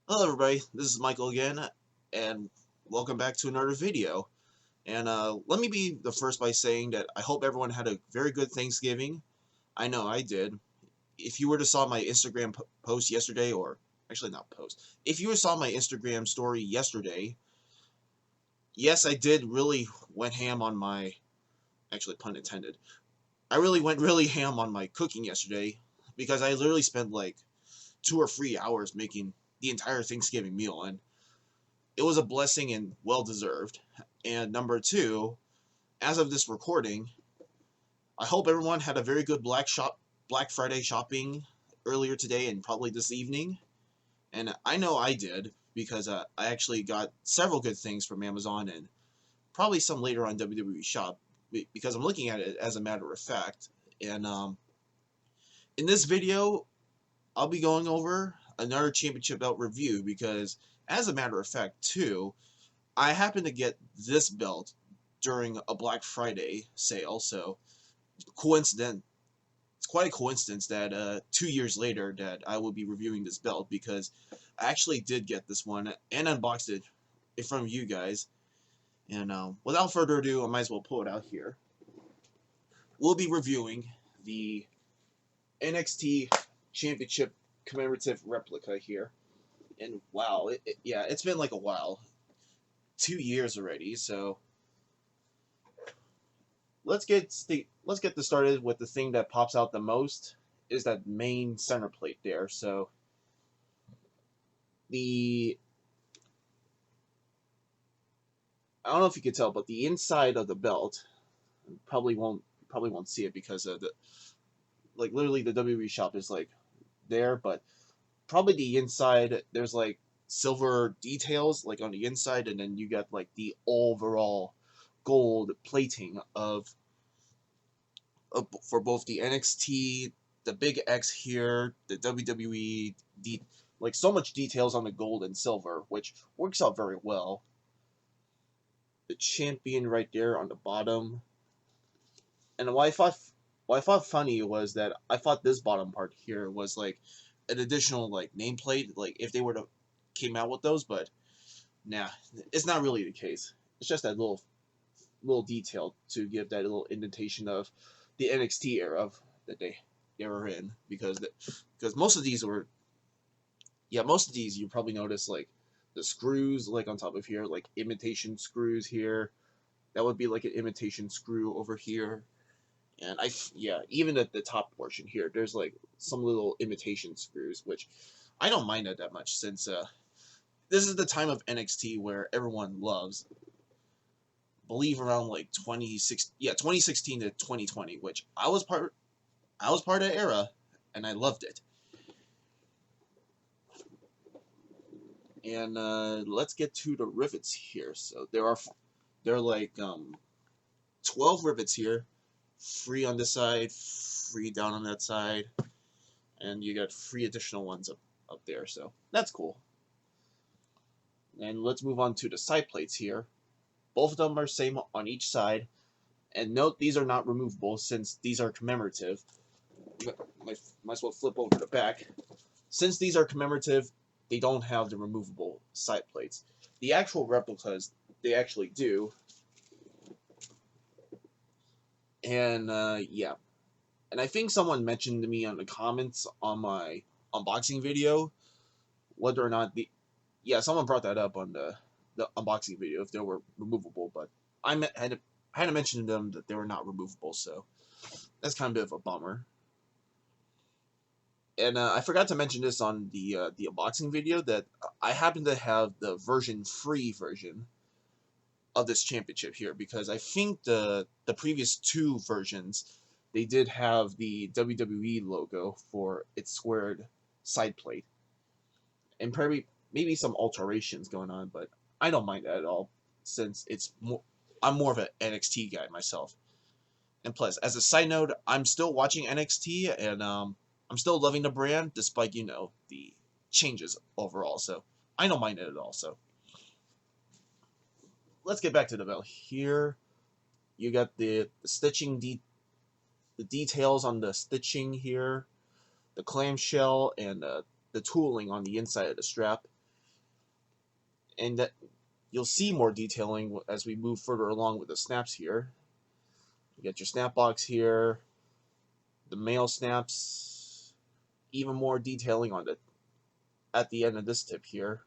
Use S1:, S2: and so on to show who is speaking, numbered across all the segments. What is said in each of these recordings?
S1: Hello everybody, this is Michael again, and welcome back to another video. And let me be the first by saying that I hope everyone had a very good Thanksgiving. I know I did. If you were to saw my Instagram post yesterday, or actually not post, if you saw my Instagram story yesterday, yes, I did really went ham on my, actually pun intended, I really went really ham on my cooking yesterday, because I literally spent like 2 or 3 hours making the entire Thanksgiving meal, and it was a blessing and well deserved. And number two, as of this recording, I hope everyone had a very good Black Friday shopping earlier today and probably this evening. And I know I did because I actually got several good things from Amazon and probably some later on WWE Shop because I'm looking at it as a matter of fact. And in this video, I'll be going over another championship belt review because, as a matter of fact, too, I happened to get this belt during a Black Friday sale, so coincident. It's quite a coincidence that 2 years later that I will be reviewing this belt because I actually did get this one and unboxed it in front of you guys. And without further ado, I might as well pull it out here. We'll be reviewing the NXT Championship Commemorative Replica here. And wow, yeah, it's been like a while. 2 years already, so let's get this started with the thing that pops out the most is that main center plate there. So the I don't know if you can tell, but the inside of the belt probably won't see it because of the like literally the WWE shop is like there, but probably the inside there's like silver details like on the inside, and then you got like the overall gold plating of for both the NXT, the big X here, the WWE, like so much details on the gold and silver, which works out very well. The champion right there on the bottom, and what I thought funny was that I thought this bottom part here was like an additional like nameplate, like if they were to came out with those, but nah, it's not really the case. It's just that little detail to give that little indentation of the NXT era of that they were in because most of these you probably notice like the screws like on top of here like imitation screws here, that would be like an imitation screw over here, and even at the top portion here there's like some little imitation screws, which I don't mind that much since this is the time of NXT where everyone loves, believe around like 2016 to 2020, which I was part of the era and I loved it. And let's get to the rivets here. So there are like 12 rivets here, free on this side, free down on that side, and you got three additional ones up there. So that's cool. And let's move on to the side plates here. Both of them are same on each side. And note these are not removable since these are commemorative. Might as well flip over the back. Since these are commemorative, they don't have the removable side plates. The actual replicas, they actually do. And yeah. And I think someone mentioned to me on the comments on my unboxing video whether or not someone brought that up on the unboxing video if they were removable, but I had to mention to them that they were not removable, so that's kind of a bit of a bummer. And I forgot to mention this on the unboxing video that I happen to have the free version of this championship here because I think the previous two versions they did have the WWE logo for its squared side plate, and probably maybe some alterations going on, but I don't mind that at all since I'm more of an NXT guy myself. And plus, as a side note, I'm still watching NXT and I'm still loving the brand despite the changes overall. So I don't mind it at all. So let's get back to the belt here. You got the stitching, the details on the stitching here, the clamshell, and the tooling on the inside of the strap. and that you'll see more detailing as we move further along with the snaps here. You get your snap box here, the male snaps, even more detailing on the at the end of this tip here,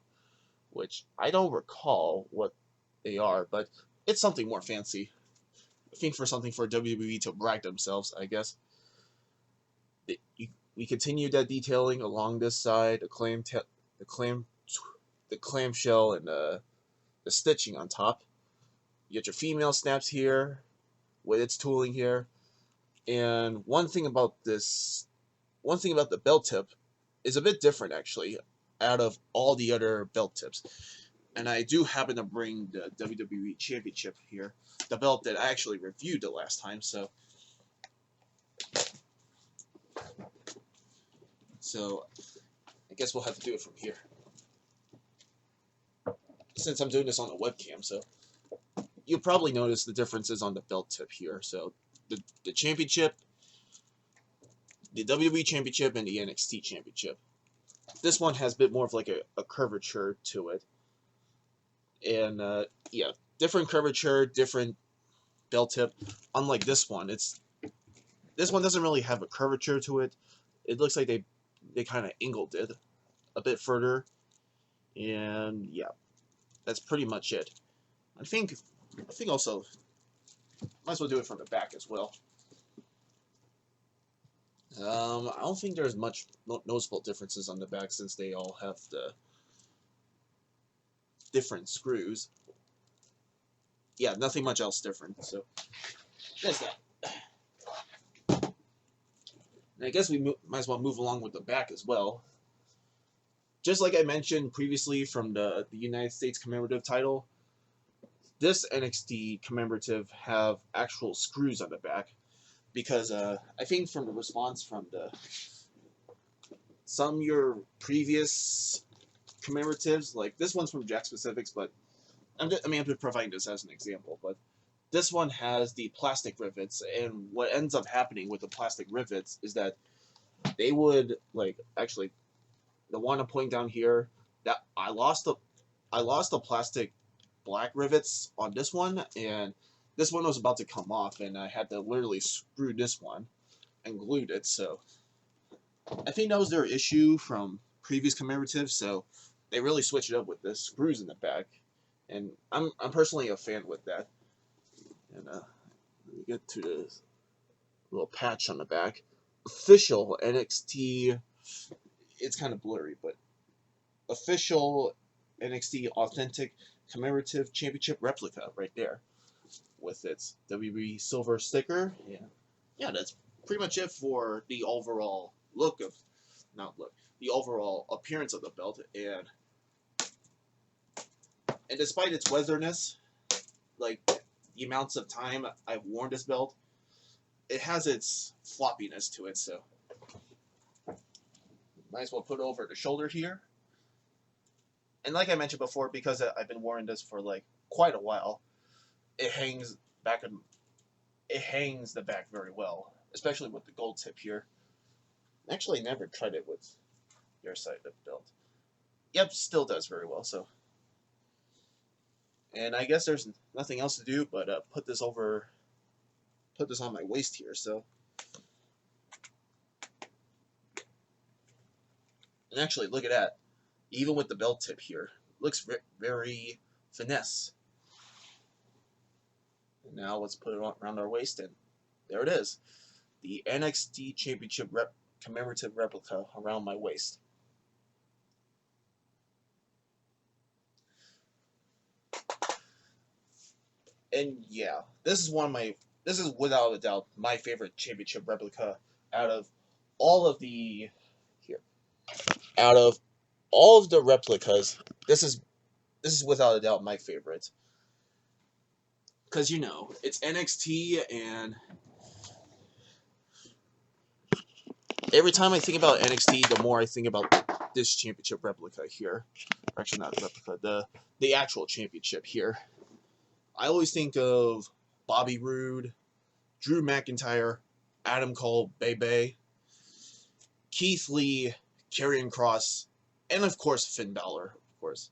S1: which I don't recall what they are, but it's something more fancy. I think for something for WWE to brag themselves, I guess. We continue that detailing along this side, the clamshell, and the stitching on top. You get your female snaps here, with its tooling here, and one thing about the belt tip is a bit different actually, out of all the other belt tips. And I do happen to bring the WWE Championship here, the belt that I actually reviewed the last time. So I guess we'll have to do it from here, since I'm doing this on a webcam. So you'll probably notice the differences on the belt tip here. So the championship, the WWE Championship, and the NXT Championship. This one has a bit more of like a curvature to it. And yeah, different curvature, different belt tip. Unlike this one, this one doesn't really have a curvature to it. It looks like they kind of angled it a bit further. And yeah, that's pretty much it. I think also might as well do it from the back as well. I don't think there's much noticeable differences on the back, since they all have the different screws. Yeah, nothing much else different. So that's that. And I guess we might as well move along with the back as well. Just like I mentioned previously from the United States Commemorative title, this NXT Commemorative have actual screws on the back, because I think from the response from some of your previous commemoratives, like this one's from Jack Specifics, but I'm just providing this as an example, but this one has the plastic rivets, and what ends up happening with the plastic rivets is that they would, like, actually, the one I'm pointing down here, that I lost the plastic black rivets on this one, and this one was about to come off, and I had to literally screw this one and glued it. So I think that was their issue from previous commemoratives, so they really switched it up with the screws in the back, and I'm personally a fan with that. And let me get to the little patch on the back. Official NXT. It's kind of blurry, but official NXT Authentic Commemorative Championship Replica right there, with its WWE Silver sticker. Yeah, that's pretty much it for the overall the overall appearance of the belt. And despite its weatherness, like the amounts of time I've worn this belt, it has its floppiness to it. So might as well put it over the shoulder here. And like I mentioned before, because I've been wearing this for like quite a while, it hangs the back very well, especially with the gold tip here. Actually, I never tried it with your side of the belt. Yep, still does very well. So, and I guess there's nothing else to do but put this on my waist here. So, and actually, look at that. Even with the belt tip here, looks very finesse. And now let's put it around our waist, and there it is, the NXT Championship Commemorative Replica around my waist. And yeah, this is without a doubt my favorite championship replica out of all of the out of all of the replicas. This is without a doubt my favorite, because it's NXT, and every time I think about NXT, the more I think about this championship replica here. Actually, not the replica, the actual championship here. I always think of Bobby Roode, Drew McIntyre, Adam Cole, Bebe, Keith Lee, Karrion Kross, and of course Finn Balor, of course.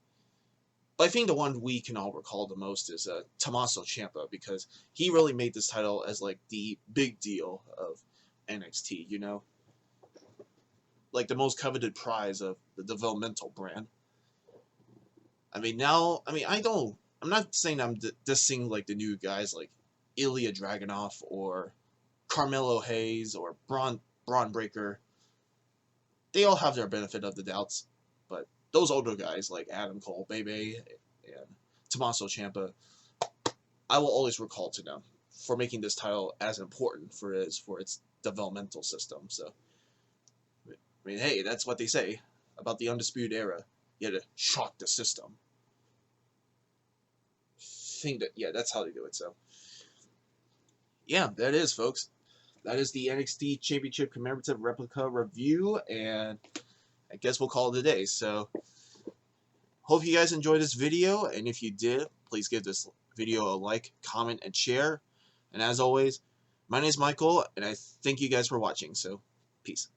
S1: But I think the one we can all recall the most is Tommaso Ciampa, because he really made this title as like the big deal of NXT. You know, like the most coveted prize of the developmental brand. I mean, now, I mean, I'm not saying I'm dissing like the new guys like Ilya Dragunov or Carmelo Hayes or Braun Breaker. They all have their benefit of the doubts, but those older guys like Adam Cole, Bebe, and Tommaso Ciampa, I will always recall to them for making this title as important for its developmental system. So, I mean, hey, that's what they say about the Undisputed Era. You had to shock the system. Think that, yeah, that's how they do it. So, yeah, that is, folks. That is the NXT Championship Commemorative Replica review, and I guess we'll call it a day. So, hope you guys enjoyed this video, and if you did, please give this video a like, comment, and share. And as always, my name is Michael, and I thank you guys for watching. So, peace.